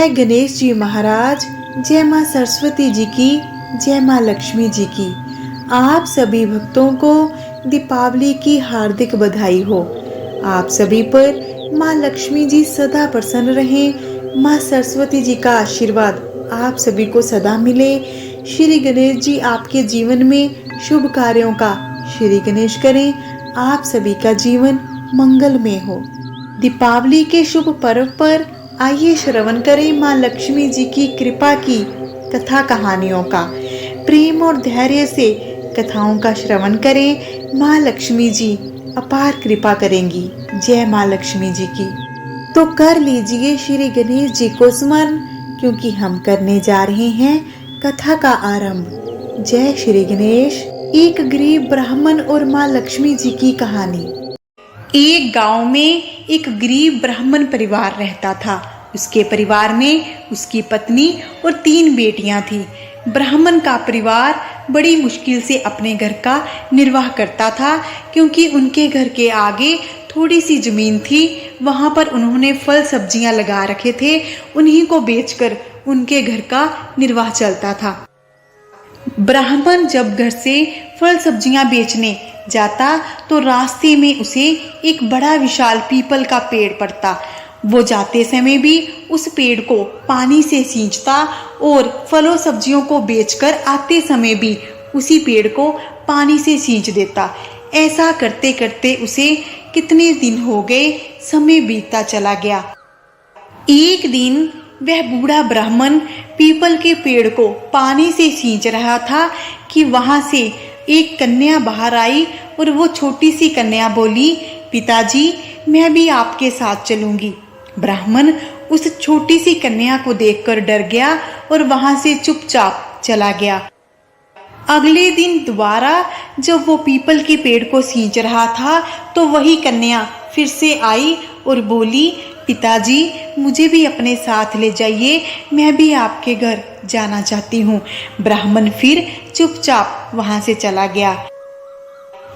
जय गणेश जी महाराज, जय माँ सरस्वती जी की, जय माँ लक्ष्मी जी की। आप सभी भक्तों को दीपावली की हार्दिक बधाई हो। आप सभी पर माँ लक्ष्मी जी सदा प्रसन्न रहें। माँ सरस्वती जी का आशीर्वाद आप सभी को सदा मिले। श्री गणेश जी आपके जीवन में शुभ कार्यों का श्री गणेश करें। आप सभी का जीवन मंगलमय हो। दीपावली के शुभ पर्व पर आइए श्रवण करें माँ लक्ष्मी जी की कृपा की कथा कहानियों का। प्रेम और धैर्य से कथाओं का श्रवण करें। माँ लक्ष्मी जी अपार कृपा करेंगी। जय माँ लक्ष्मी जी की। तो कर लीजिए श्री गणेश जी को स्मरण, क्योंकि हम करने जा रहे हैं कथा का आरंभ। जय श्री गणेश। एक गरीब ब्राह्मण और माँ लक्ष्मी जी की कहानी। एक गांव में एक गरीब ब्राह्मण परिवार रहता था। उसके परिवार में उसकी पत्नी और 3 बेटियां थीं। ब्राह्मण का परिवार बड़ी मुश्किल से अपने घर का निर्वाह करता था, क्योंकि उनके घर के आगे थोड़ी सी जमीन थी। वहां पर उन्होंने फल सब्जियां लगा रखे थे। उन्हीं को बेचकर उनके घर का निर्वाह चलता था। ब्राह्मण जब घर से फल सब्जियां बेचने जाता तो रास्ते में उसे एक बड़ा विशाल पीपल का पेड़ पड़ता। वो जाते समय भी उस पेड़ को पानी से सींचता और फलों सब्जियों को बेचकर आते समय भी उसी पेड़ को पानी से सींच देता। ऐसा करते करते उसे कितने दिन हो गए, समय बीतता चला गया। एक दिन वह बूढ़ा ब्राह्मण पीपल के पेड़ को पानी से सींच रहा था कि वहां से एक कन्या बाहर आई और वो छोटी सी कन्या बोली, पिताजी मैं भी आपके साथ चलूंगी। ब्राह्मण उस छोटी सी कन्या को देखकर डर गया और वहां से चुपचाप चला गया। अगले दिन दोबारा जब वो पीपल के पेड़ को सींच रहा था तो वही कन्या फिर से आई और बोली, पिताजी मुझे भी अपने साथ ले जाइए, मैं भी आपके घर जाना चाहती हूँ। ब्राह्मण फिर चुपचाप वहां से चला गया।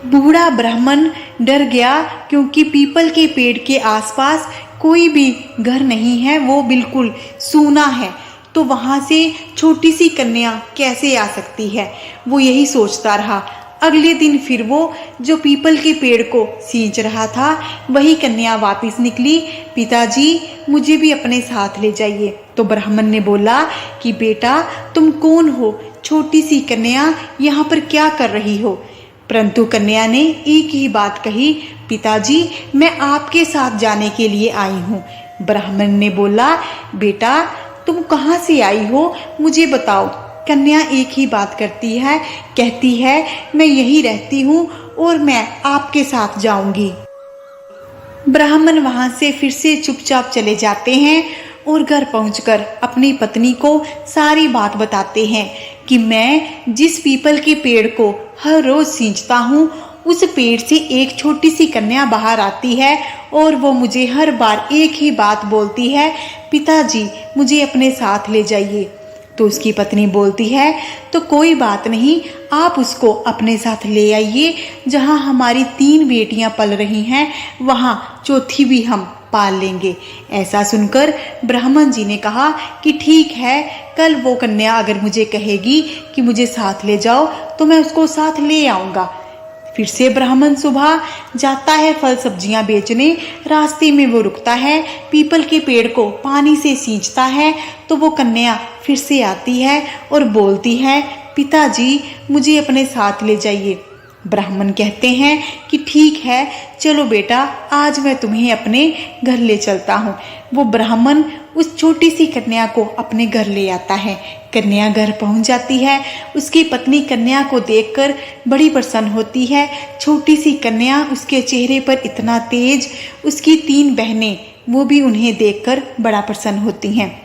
बूढ़ा ब्राह्मण डर गया, क्योंकि पीपल के पेड़ के आसपास कोई भी घर नहीं है, वो बिल्कुल सूना है। तो वहां से छोटी सी कन्या कैसे आ सकती है, वो यही सोचता रहा। अगले दिन फिर वो जो पीपल के पेड़ को सींच रहा था वही कन्या वापस निकली, पिताजी मुझे भी अपने साथ ले जाइए। तो ब्राह्मण ने बोला कि बेटा तुम कौन हो, छोटी सी कन्या यहाँ पर क्या कर रही हो। परंतु कन्या ने एक ही बात कही, पिताजी मैं आपके साथ जाने के लिए आई हूँ। ब्राह्मण ने बोला, बेटा तुम कहाँ से आई हो, मुझे बताओ। कन्या एक ही बात करती है, कहती है मैं यही रहती हूँ और मैं आपके साथ जाऊंगी। ब्राह्मण वहां से फिर से चुपचाप चले जाते हैं और घर पहुंचकर अपनी पत्नी को सारी बात बताते हैं कि मैं जिस पीपल के पेड़ को हर रोज सींचता हूँ उस पेड़ से एक छोटी सी कन्या बाहर आती है और वो मुझे हर बार एक ही बात बोलती है, पिताजी मुझे अपने साथ ले जाइए। तो उसकी पत्नी बोलती है, तो कोई बात नहीं, आप उसको अपने साथ ले आइए। जहाँ हमारी 3 बेटियां पल रही हैं वहाँ चौथी भी हम पाल लेंगे। ऐसा सुनकर ब्राह्मण जी ने कहा कि ठीक है, कल वो कन्या अगर मुझे कहेगी कि मुझे साथ ले जाओ तो मैं उसको साथ ले आऊँगा। फिर से ब्राह्मण सुबह जाता है फल सब्जियां बेचने। रास्ते में वो रुकता है, पीपल के पेड़ को पानी से सींचता है तो वो कन्या फिर से आती है और बोलती है, पिताजी मुझे अपने साथ ले जाइए। ब्राह्मण कहते हैं कि ठीक है, चलो बेटा आज मैं तुम्हें अपने घर ले चलता हूँ। वो ब्राह्मण उस छोटी सी कन्या को अपने घर ले आता है। कन्या घर पहुंच जाती है। उसकी पत्नी कन्या को देखकर बड़ी प्रसन्न होती है। छोटी सी कन्या, उसके चेहरे पर इतना तेज। उसकी 3 बहनें वो भी उन्हें देखकर बड़ा प्रसन्न होती हैं।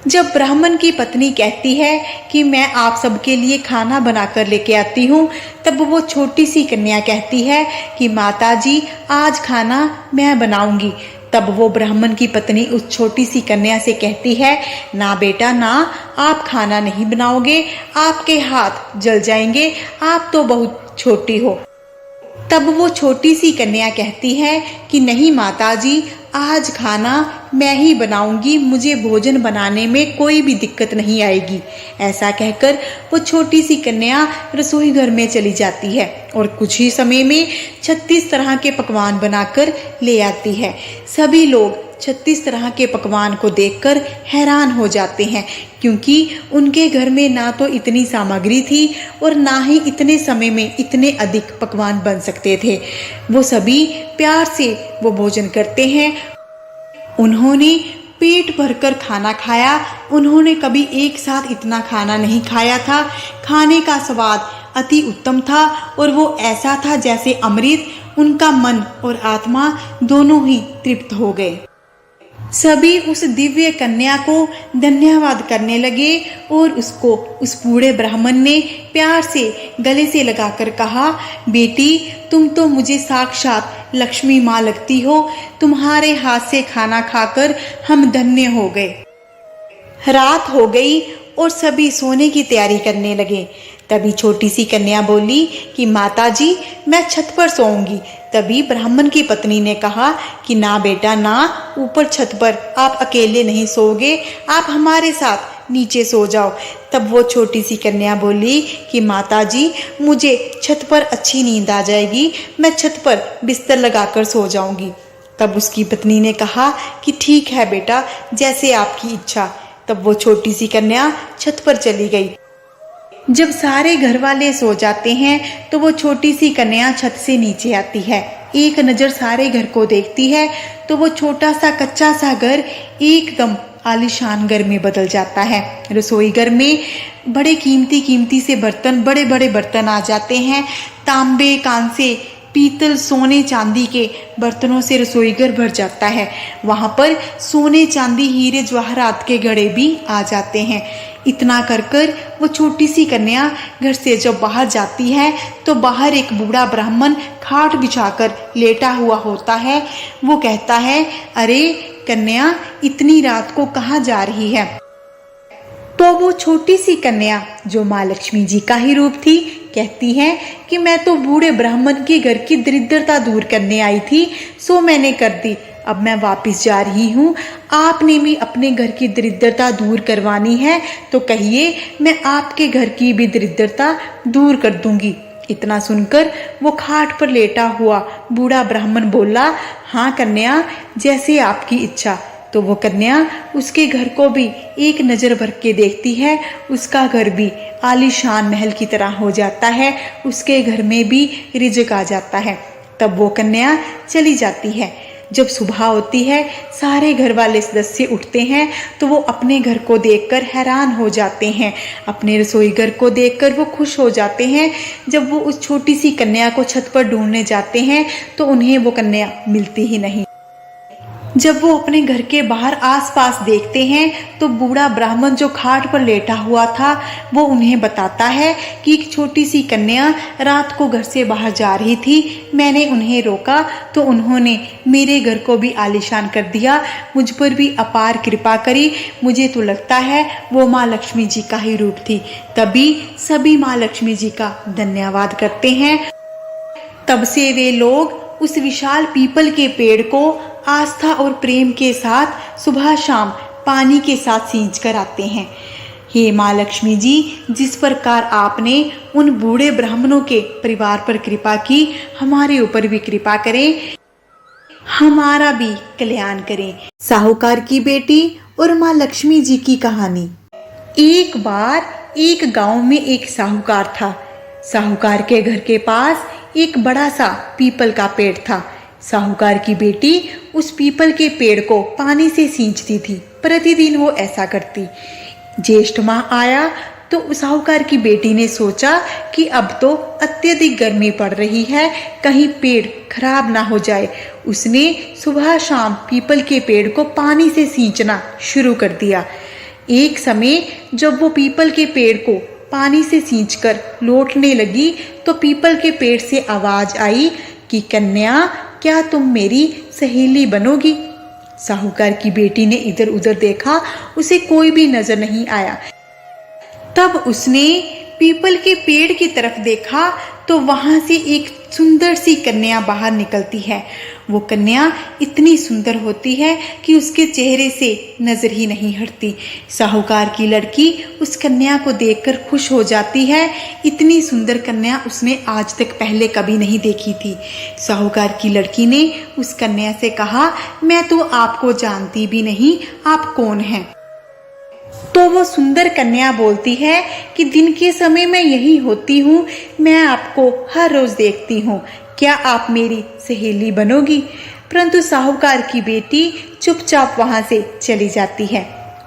जब ब्राह्मण की पत्नी कहती है कि मैं आप सबके लिए खाना बनाकर लेके आती हूँ, तब वो छोटी सी कन्या कहती है कि माताजी आज खाना मैं बनाऊंगी। तब वो ब्राह्मण की पत्नी उस छोटी सी कन्या से कहती है, ना बेटा ना, आप खाना नहीं बनाओगे, आपके हाथ जल जाएंगे, आप तो बहुत छोटी हो। तब वो छोटी सी कन्या कहती है कि नहीं माताजी, आज खाना मैं ही बनाऊंगी, मुझे भोजन बनाने में कोई भी दिक्कत नहीं आएगी। ऐसा कहकर वो छोटी सी कन्या रसोई घर में चली जाती है और कुछ ही समय में 36 तरह के पकवान बनाकर ले आती है। सभी लोग 36 तरह के पकवान को देखकर हैरान हो जाते हैं, क्योंकि उनके घर में ना तो इतनी सामग्री थी और ना ही इतने समय में इतने अधिक पकवान बन सकते थे। वो सभी प्यार से वो भोजन करते हैं। उन्होंने पेट भरकर खाना खाया। उन्होंने कभी एक साथ इतना खाना नहीं खाया था। खाने का स्वाद अति उत्तम था और वो ऐसा था जैसे अमृत। उनका मन और आत्मा दोनों ही तृप्त हो गए। सभी उस दिव्य कन्या को धन्यवाद करने लगे और उस बूढ़े ब्राह्मण ने प्यार से गले से लगाकर कहा, बेटी तुम तो मुझे साक्षात लक्ष्मी माँ लगती हो। तुम्हारे हाथ से खाना खाकर हम धन्य हो गए। रात हो गई और सभी सोने की तैयारी करने लगे। तभी छोटी सी कन्या बोली कि माताजी मैं छत पर सोऊंगी। तभी ब्राह्मण की पत्नी ने कहा कि ना बेटा ना, ऊपर छत पर आप अकेले नहीं सोओगे, आप हमारे साथ नीचे सो जाओ। तब वो छोटी सी कन्या बोली कि माताजी मुझे छत पर अच्छी नींद आ जाएगी, मैं छत पर बिस्तर लगाकर सो जाऊंगी। तब उसकी पत्नी ने कहा कि ठीक है बेटा, जैसे आपकी इच्छा। तब वो छोटी सी कन्या छत पर चली गई। जब सारे घर वाले सो जाते हैं तो वो छोटी सी कन्या छत से नीचे आती है। एक नज़र सारे घर को देखती है तो वो छोटा सा कच्चा सा घर एकदम आलीशान घर में बदल जाता है। रसोई घर में बड़े कीमती से बर्तन, बड़े बड़े बर्तन आ जाते हैं। तांबे, कांसे, पीतल, सोने चांदी के बर्तनों से रसोई घर भर जाता है। वहाँ पर सोने चांदी, हीरे जवाहरात के घड़े भी आ जाते हैं। इतना कर कर वो छोटी सी कन्या घर से जब बाहर जाती है तो बाहर एक बूढ़ा ब्राह्मण खाट बिछाकर लेटा हुआ होता है। वो कहता है, अरे कन्या इतनी रात को कहाँ जा रही है? तो वो छोटी सी कन्या जो माँ लक्ष्मी जी का ही रूप थी कहती है कि मैं तो बूढ़े ब्राह्मण के घर की दरिद्रता दूर करने आई थी, सो मैंने कर दी। अब मैं वापस जा रही हूँ। आपने भी अपने घर की दरिद्रता दूर करवानी है तो कहिए, मैं आपके घर की भी दरिद्रता दूर कर दूंगी। इतना सुनकर वो खाट पर लेटा हुआ बूढ़ा ब्राह्मण बोला, हाँ कन्या, जैसे आपकी इच्छा। तो वो कन्या उसके घर को भी एक नज़र भर के देखती है। उसका घर भी आलीशान महल की तरह हो जाता है। उसके घर में भी रिज़्क आ जाता है। तब वो कन्या चली जाती है। जब सुबह होती है, सारे घर वाले सदस्य उठते हैं तो वो अपने घर को देखकर हैरान हो जाते हैं। अपने रसोई घर को देखकर वो खुश हो जाते हैं। जब वो उस छोटी सी कन्या को छत पर ढूंढने जाते हैं तो उन्हें वो कन्या मिलती ही नहीं। जब वो अपने घर के बाहर आसपास देखते हैं तो बूढ़ा ब्राह्मण जो खाट पर लेटा हुआ था वो उन्हें बताता है कि एक छोटी सी कन्या रात को घर से बाहर जा रही थी। मैंने उन्हें रोका तो उन्होंने मेरे घर को भी आलीशान कर दिया, मुझ पर भी अपार कृपा करी। मुझे तो लगता है वो माँ लक्ष्मी जी का ही रूप थी। तभी सभी माँ लक्ष्मी जी का धन्यवाद करते हैं। तब से वे लोग उस विशाल पीपल के पेड़ को आस्था और प्रेम के साथ सुबह शाम पानी के साथ सींच कर आते हैं। हे माँ लक्ष्मी जी, जिस प्रकार आपने उन बूढ़े ब्राह्मणों के परिवार पर कृपा की, हमारे ऊपर भी कृपा करें, हमारा भी कल्याण करें। साहूकार की बेटी और माँ लक्ष्मी जी की कहानी। एक बार एक गांव में एक साहूकार था। साहूकार के घर के पास एक बड़ा सा पीपल का पेड़ था। साहूकार की बेटी उस पीपल के पेड़ को पानी से सींचती थी। प्रतिदिन वो ऐसा करती। ज्येष्ठ माह आया तो साहूकार की बेटी ने सोचा कि अब तो अत्यधिक गर्मी पड़ रही है, कहीं पेड़ खराब ना हो जाए। उसने सुबह शाम पीपल के पेड़ को पानी से सींचना शुरू कर दिया। एक समय जब वो पीपल के पेड़ को पानी से सींचकर लौटने लगी तो पीपल के पेड़ से आवाज आई कि कन्या, क्या तुम मेरी सहेली बनोगी? साहूकार की बेटी ने इधर उधर देखा, उसे कोई भी नजर नहीं आया। तब उसने पीपल के पेड़ की तरफ देखा तो वहां से एक सुंदर सी कन्या बाहर निकलती है। वो कन्या इतनी सुंदर होती है कि उसके चेहरे से नजर ही नहीं हटती। साहूकार की लड़की उस कन्या को देखकर खुश हो जाती है। इतनी सुंदर कन्या उसने आज तक पहले कभी नहीं देखी थी। साहूकार की लड़की ने उस कन्या से कहा, मैं तो आपको जानती भी नहीं, आप कौन हैं? तो वो सुंदर कन्या बोलती है कि दिन के समय मैं यही होती हूँ, मैं आपको हर रोज देखती हूँ, क्या आप मेरी सहेली बनोगी? परंतु साहूकार की बेटी चुपचाप वहां से चली जाती है।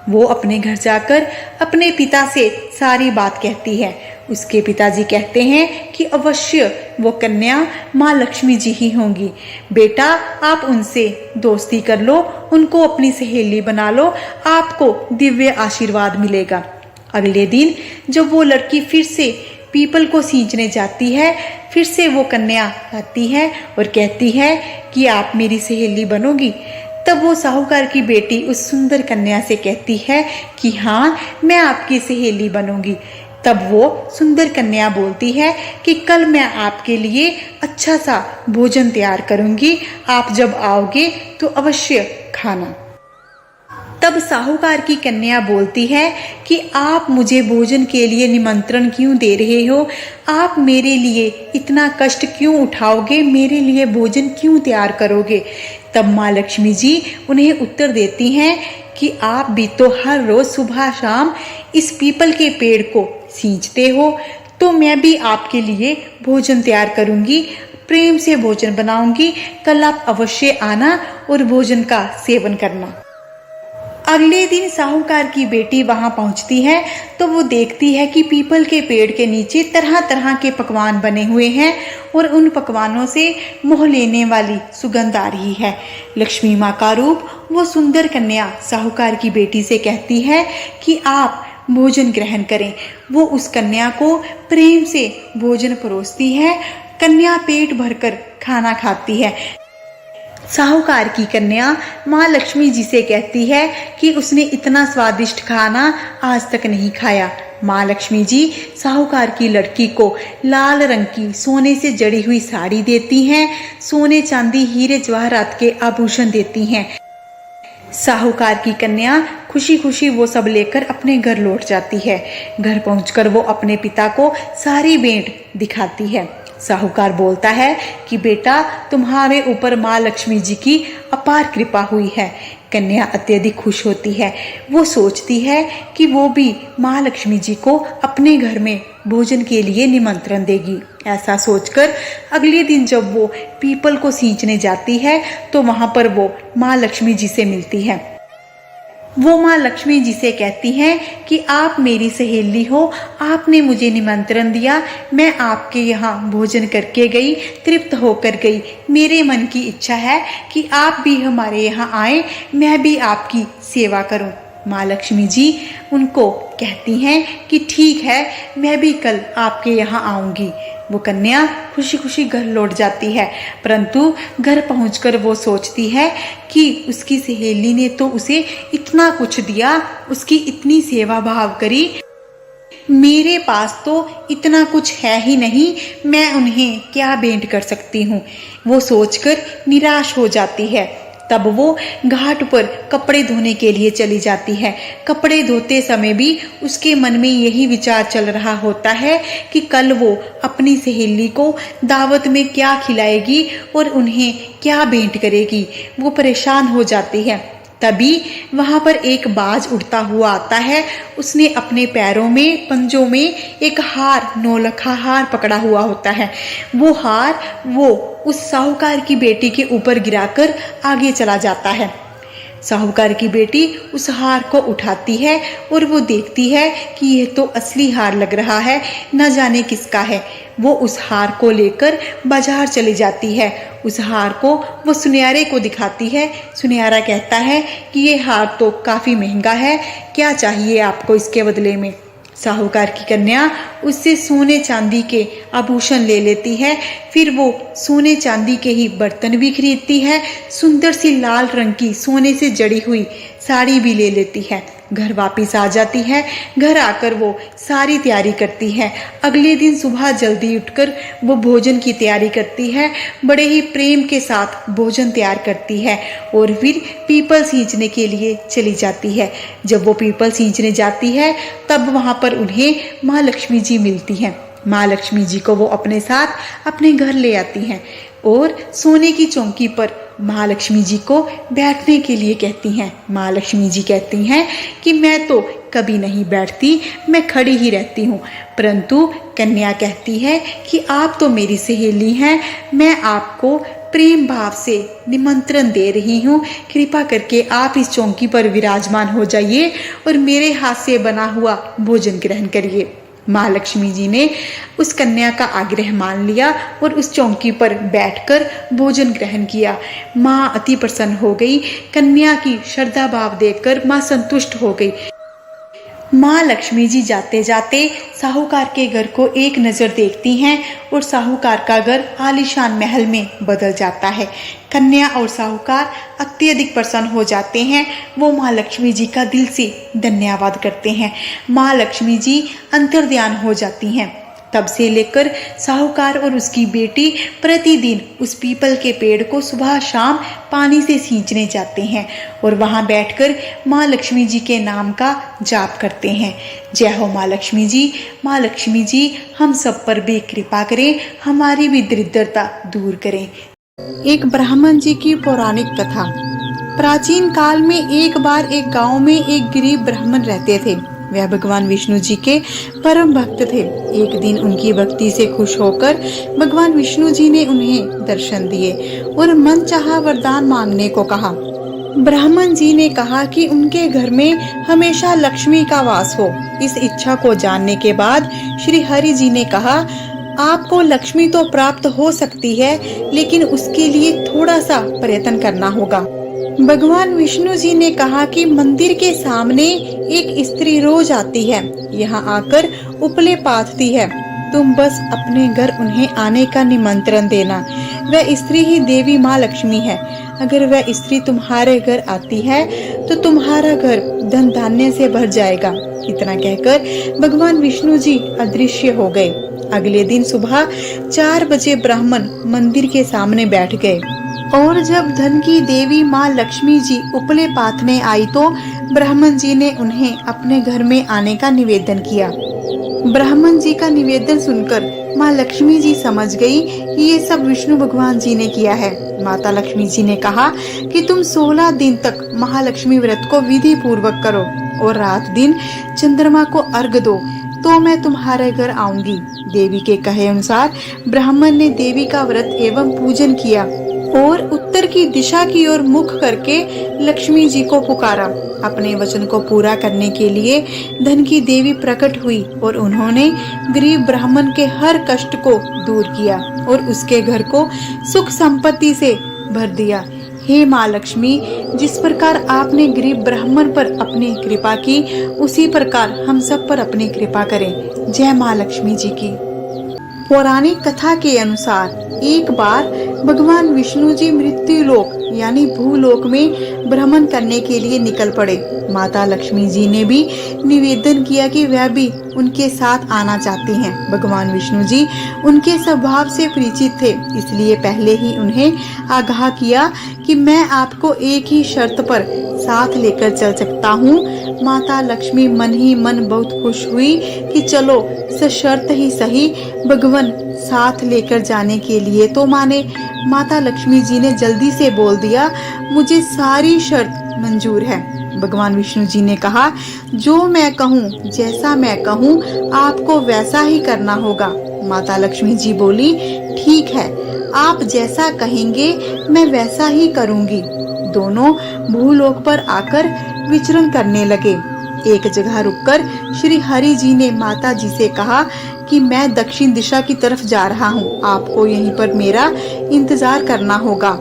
वो अपने घर जाकर अपने पिता से सारी बात कहती है। उसके पिताजी कहते हैं कि अवश्य वो कन्या माँ लक्ष्मी जी ही होंगी। बेटा, आप उनसे दोस्ती कर लो, उनको अपनी सहेली बना लो, आपको दिव्य आशीर्वाद मिलेगा। अगले दिन जब वो लड़की फिर से पीपल को सींचने जाती है, फिर से वो कन्या आती है और कहती है कि आप मेरी सहेली बनोगी। तब वो साहूकार की बेटी उस सुंदर कन्या से कहती है कि हाँ, मैं आपकी सहेली बनूंगी। तब वो सुंदर कन्या बोलती है कि कल मैं आपके लिए अच्छा सा भोजन तैयार करूंगी, आप जब आओगे तो अवश्य खाना। तब साहूकार की कन्या बोलती है कि आप मुझे भोजन के लिए निमंत्रण क्यों दे रहे हो? आप मेरे लिए इतना कष्ट क्यों उठाओगे? मेरे लिए भोजन क्यों तैयार करोगे? तब माँ लक्ष्मी जी उन्हें उत्तर देती हैं कि आप भी तो हर रोज सुबह शाम इस पीपल के पेड़ को सींचते हो, तो मैं भी आपके लिए भोजन तैयार करूंगी, प्रेम से भोजन बनाऊंगी। कल आप अवश्य आना और भोजन का सेवन करना। अगले दिन साहूकार की बेटी वहां पहुंचती है तो वो देखती है कि पीपल के पेड़ के नीचे तरह तरह के पकवान बने हुए हैं और उन पकवानों से मोह लेने वाली सुगंध आ रही है। लक्ष्मी माँ का रूप वो सुंदर कन्या साहूकार की बेटी से कहती है कि आप भोजन ग्रहण करें। वो उस कन्या को प्रेम से भोजन परोसती है। कन्या पेट भरकर खाना खाती है। साहूकार की कन्या माँ लक्ष्मी जी से कहती है कि उसने इतना स्वादिष्ट खाना आज तक नहीं खाया। माँ लक्ष्मी जी साहूकार की लड़की को लाल रंग की सोने से जड़ी हुई साड़ी देती हैं, सोने चांदी हीरे जवाहरात के आभूषण देती हैं। साहूकार की कन्या खुशी खुशी वो सब लेकर अपने घर लौट जाती है। घर पहुंचकर वो अपने पिता को सारी भेंट दिखाती है। साहूकार बोलता है कि बेटा, तुम्हारे ऊपर माँ लक्ष्मी जी की अपार कृपा हुई है। कन्या अत्यधिक खुश होती है। वो सोचती है कि वो भी माँ लक्ष्मी जी को अपने घर में भोजन के लिए निमंत्रण देगी। ऐसा सोचकर अगले दिन जब वो पीपल को सींचने जाती है तो वहां पर वो माँ लक्ष्मी जी से मिलती है। वो माँ लक्ष्मी जी से कहती हैं कि आप मेरी सहेली हो, आपने मुझे निमंत्रण दिया, मैं आपके यहाँ भोजन करके गई, तृप्त होकर गई। मेरे मन की इच्छा है कि आप भी हमारे यहाँ आए, मैं भी आपकी सेवा करूं। माँ लक्ष्मी जी उनको कहती हैं कि ठीक है, मैं भी कल आपके यहाँ आऊंगी। वो कन्या खुशी खुशी घर लौट जाती है, परंतु घर पहुंचकर वो सोचती है कि उसकी सहेली ने तो उसे इतना कुछ दिया, उसकी इतनी सेवा भाव करी, मेरे पास तो इतना कुछ है ही नहीं, मैं उन्हें क्या भेंट कर सकती हूँ। वो सोचकर निराश हो जाती है। तब वो घाट पर कपड़े धोने के लिए चली जाती है। कपड़े धोते समय भी उसके मन में यही विचार चल रहा होता है कि कल वो अपनी सहेली को दावत में क्या खिलाएगी और उन्हें क्या भेंट करेगी। वो परेशान हो जाती है। तभी वहां पर एक बाज उड़ता हुआ आता है। उसने अपने पैरों में, पंजों में एक हार, नौलखा हार पकड़ा हुआ होता है। वो हार वो उस साहूकार की बेटी के ऊपर गिराकर आगे चला जाता है। साहूकार की बेटी उस हार को उठाती है और वो देखती है कि यह तो असली हार लग रहा है, न जाने किसका है। वो उस हार को लेकर बाजार चली जाती है। उस हार को वो सुनियारे को दिखाती है। सुनियारा कहता है कि ये हार तो काफ़ी महंगा है, क्या चाहिए आपको इसके बदले में। साहूकार की कन्या उससे सोने चांदी के आभूषण ले लेती है। फिर वो सोने चांदी के ही बर्तन भी खरीदती है। सुंदर सी लाल रंग की सोने से जड़ी हुई साड़ी भी ले लेती है। घर वापस आ जाती है। घर आकर वो सारी तैयारी करती है। अगले दिन सुबह जल्दी उठकर वो भोजन की तैयारी करती है। बड़े ही प्रेम के साथ भोजन तैयार करती है और फिर पीपल सींचने के लिए चली जाती है। जब वो पीपल सींचने जाती है तब वहाँ पर उन्हें माँ लक्ष्मी जी मिलती हैं। माँ लक्ष्मी जी को वो अपने साथ अपने घर ले आती हैं और सोने की चौकी पर माँ लक्ष्मी जी को बैठने के लिए कहती हैं। माँ लक्ष्मी जी कहती हैं कि मैं तो कभी नहीं बैठती, मैं खड़ी ही रहती हूँ। परंतु कन्या कहती है कि आप तो मेरी सहेली हैं, मैं आपको प्रेम भाव से निमंत्रण दे रही हूँ, कृपा करके आप इस चौकी पर विराजमान हो जाइए और मेरे हाथ से बना हुआ भोजन ग्रहण करिए। माँ लक्ष्मी जी ने उस कन्या का आग्रह मान लिया और उस चौकी पर बैठकर भोजन ग्रहण किया। माँ अति प्रसन्न हो गई। कन्या की श्रद्धा भाव देखकर माँ संतुष्ट हो गई। माँ लक्ष्मी जी जाते जाते साहूकार के घर को एक नज़र देखती हैं और साहूकार का घर आलीशान महल में बदल जाता है। कन्या और साहूकार अत्यधिक प्रसन्न हो जाते हैं। वो माँ लक्ष्मी जी का दिल से धन्यवाद करते हैं। माँ लक्ष्मी जी अंतर्ध्यान हो जाती हैं। तब से लेकर साहूकार और उसकी बेटी प्रतिदिन उस पीपल के पेड़ को सुबह शाम पानी से सींचने जाते हैं और वहां बैठकर माँ लक्ष्मी जी के नाम का जाप करते हैं। जय हो माँ लक्ष्मी जी। माँ लक्ष्मी जी हम सब पर भी कृपा करें, हमारी भी दरिद्रता दूर करें। एक ब्राह्मण जी की पौराणिक कथा। प्राचीन काल में एक बार एक गांव में एक गरीब ब्राह्मण रहते थे। वह भगवान विष्णु जी के परम भक्त थे। एक दिन उनकी भक्ति से खुश होकर भगवान विष्णु जी ने उन्हें दर्शन दिए और मनचाहा वरदान मांगने को कहा। ब्राह्मण जी ने कहा कि उनके घर में हमेशा लक्ष्मी का वास हो। इस इच्छा को जानने के बाद श्री हरि जी ने कहा, आपको लक्ष्मी तो प्राप्त हो सकती है, लेकिन उसके लिए थोड़ा सा प्रयत्न करना होगा। भगवान विष्णु जी ने कहा कि मंदिर के सामने एक स्त्री रोज आती है, यहाँ आकर उपले पाथती है। तुम बस अपने घर उन्हें आने का निमंत्रण देना। वह स्त्री ही देवी माँ लक्ष्मी है। अगर वह स्त्री तुम्हारे घर आती है तो तुम्हारा घर धन धान्य से भर जाएगा। इतना कहकर भगवान विष्णु जी अदृश्य हो गए। अगले दिन सुबह 4 बजे ब्राह्मण मंदिर के सामने बैठ गए और जब धन की देवी माँ लक्ष्मी जी उपले पाथने आई तो ब्राह्मण जी ने उन्हें अपने घर में आने का निवेदन किया। ब्राह्मण जी का निवेदन सुनकर माँ लक्ष्मी जी समझ गई कि ये सब विष्णु भगवान जी ने किया है। माता लक्ष्मी जी ने कहा कि तुम 16 दिन तक महालक्ष्मी व्रत को विधि पूर्वक करो और रात दिन चंद्रमा को अर्घ दो, तो मैं तुम्हारे घर आऊंगी। देवी के कहे अनुसार ब्राह्मण ने देवी का व्रत एवं पूजन किया और उत्तर की दिशा की ओर मुख करके लक्ष्मी जी को पुकारा। अपने वचन को पूरा करने के लिए धन की देवी प्रकट हुई और उन्होंने गरीब ब्राह्मण के हर कष्ट को दूर किया और उसके घर को सुख संपत्ति से भर दिया। हे माँ लक्ष्मी, जिस प्रकार आपने गरीब ब्राह्मण पर अपनी कृपा की, उसी प्रकार हम सब पर अपनी कृपा करें। जय माँ लक्ष्मी जी की। पौराणिक कथा के अनुसार एक बार भगवान विष्णु जी मृत्यु लोक यानी भूलोक में भ्रमण करने के लिए निकल पड़े। माता लक्ष्मी जी ने भी निवेदन किया कि वह भी उनके साथ आना चाहती हैं। भगवान विष्णु जी उनके स्वभाव से परिचित थे, इसलिए पहले ही उन्हें आगाह किया कि मैं आपको एक ही शर्त पर साथ लेकर चल सकता हूँ। माता लक्ष्मी मन ही मन बहुत खुश हुई कि चलो सशर्त ही सही, भगवान साथ लेकर जाने के लिए तो माने। माता लक्ष्मी जी ने जल्दी से बोल दिया, मुझे सारी शर्त मंजूर है। भगवान विष्णु जी ने कहा, जो मैं कहूँ, जैसा मैं कहूँ, आपको वैसा ही करना होगा। माता लक्ष्मी जी बोली, ठीक है, आप जैसा कहेंगे मैं वैसा ही करूँगी। दोनों भूलोक पर आकर विचरण करने लगे। एक जगह रुककर श्री हरि जी ने माता जी से कहा कि मैं दक्षिण दिशा की तरफ जा रहा हूँ, आपको यहीं पर मेरा इंतजार करना होगा।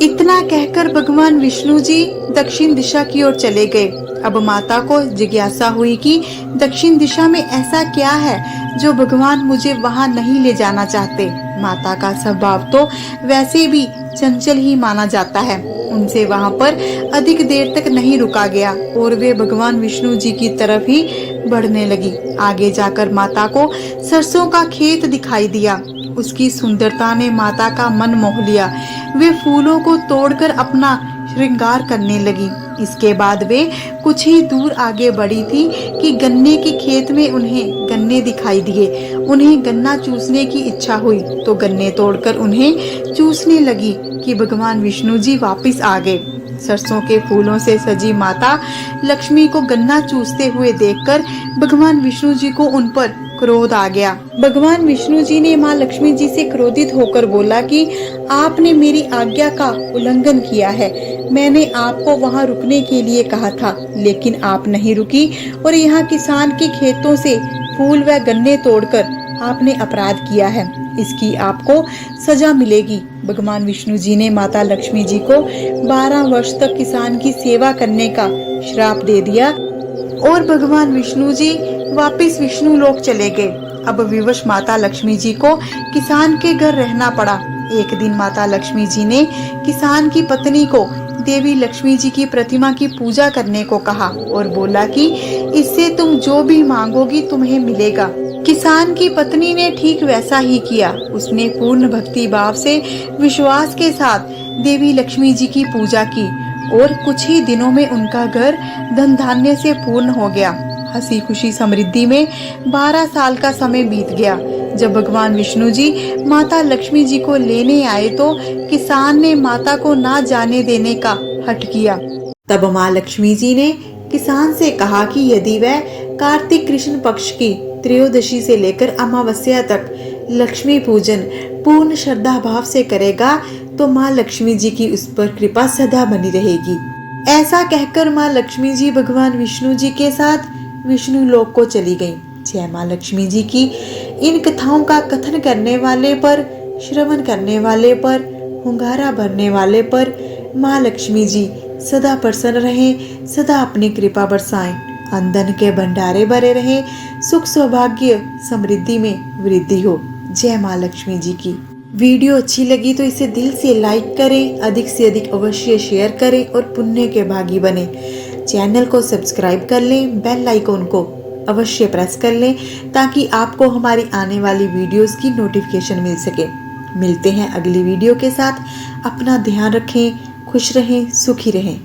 इतना कहकर भगवान विष्णु जी दक्षिण दिशा की ओर चले गए। अब माता को जिज्ञासा हुई कि दक्षिण दिशा में ऐसा क्या है जो भगवान मुझे वहाँ नहीं ले जाना चाहते। माता का स्वभाव तो वैसे भी चंचल ही माना जाता है। उनसे वहां पर अधिक देर तक नहीं रुका गया और वे भगवान विष्णु जी की तरफ ही बढ़ने लगी। आगे जाकर माता को सरसों का खेत दिखाई दिया। उसकी सुंदरता ने माता का मन मोह लिया। वे फूलों को तोड़कर अपना श्रृंगार करने लगी। इसके बाद वे कुछ ही दूर आगे बढ़ी थी कि गन्ने के खेत में उन्हें गन्ने दिखाई दिए। उन्हें गन्ना चूसने की इच्छा हुई तो गन्ने तोड़कर उन्हें चूसने लगी कि भगवान विष्णु जी वापस आ गए। सरसों के फूलों से सजी माता लक्ष्मी को गन्ना चूसते हुए देखकर भगवान विष्णु जी को उन पर क्रोध आ गया। भगवान विष्णु जी ने माँ लक्ष्मी जी से क्रोधित होकर बोला कि आपने मेरी आज्ञा का उल्लंघन किया है। मैंने आपको वहाँ रुकने के लिए कहा था, लेकिन आप नहीं रुकी और यहाँ किसान के खेतों से फूल व गन्ने तोड़कर आपने अपराध किया है। इसकी आपको सजा मिलेगी। भगवान विष्णु जी ने माता लक्ष्मी जी को 12 वर्ष तक किसान की सेवा करने का श्राप दे दिया और भगवान विष्णु जी वापस विष्णु लोक चले गए। अब विवश माता लक्ष्मी जी को किसान के घर रहना पड़ा। एक दिन माता लक्ष्मी जी ने किसान की पत्नी को देवी लक्ष्मी जी की प्रतिमा की पूजा करने को कहा और बोला कि इससे तुम जो भी मांगोगी तुम्हें मिलेगा। किसान की पत्नी ने ठीक वैसा ही किया। उसने पूर्ण भक्ति भाव से विश्वास के साथ देवी लक्ष्मी जी की पूजा की और कुछ ही दिनों में उनका घर धन धान्य से पूर्ण हो गया। हंसी खुशी समृद्धि में 12 साल का समय बीत गया। जब भगवान विष्णु जी माता लक्ष्मी जी को लेने आए तो किसान ने माता को ना जाने देने का हठ किया। तब माँ लक्ष्मी जी ने किसान से कहा कि यदि वह कार्तिक कृष्ण पक्ष की त्रयोदशी से लेकर अमावस्या तक लक्ष्मी पूजन पूर्ण श्रद्धा भाव से करेगा तो माँ लक्ष्मी जी की उस पर कृपा सदा बनी रहेगी। ऐसा कहकर माँ लक्ष्मी जी भगवान विष्णु जी के साथ विष्णु लोक को चली गईं। जय माँ लक्ष्मी जी की। इन कथाओं का कथन करने वाले पर, श्रवण करने वाले पर, हुंगारा भरने वाले पर माँ लक्ष्मी जी सदा प्रसन्न रहें, सदा अपनी कृपा बरसाएं, अंधन के भंडारे भरे रहे, सुख सौभाग्य समृद्धि में वृद्धि हो। जय माँ लक्ष्मी जी की। वीडियो अच्छी लगी तो इसे दिल से लाइक करें, अधिक से अधिक अवश्य शेयर करें और पुण्य के भागी बने। चैनल को सब्सक्राइब कर लें, बेल आइकॉन को अवश्य प्रेस कर लें ताकि आपको हमारी आने वाली वीडियोस की नोटिफिकेशन मिल सके। मिलते हैं अगली वीडियो के साथ। अपना ध्यान रखें, खुश रहें, सुखी रहें।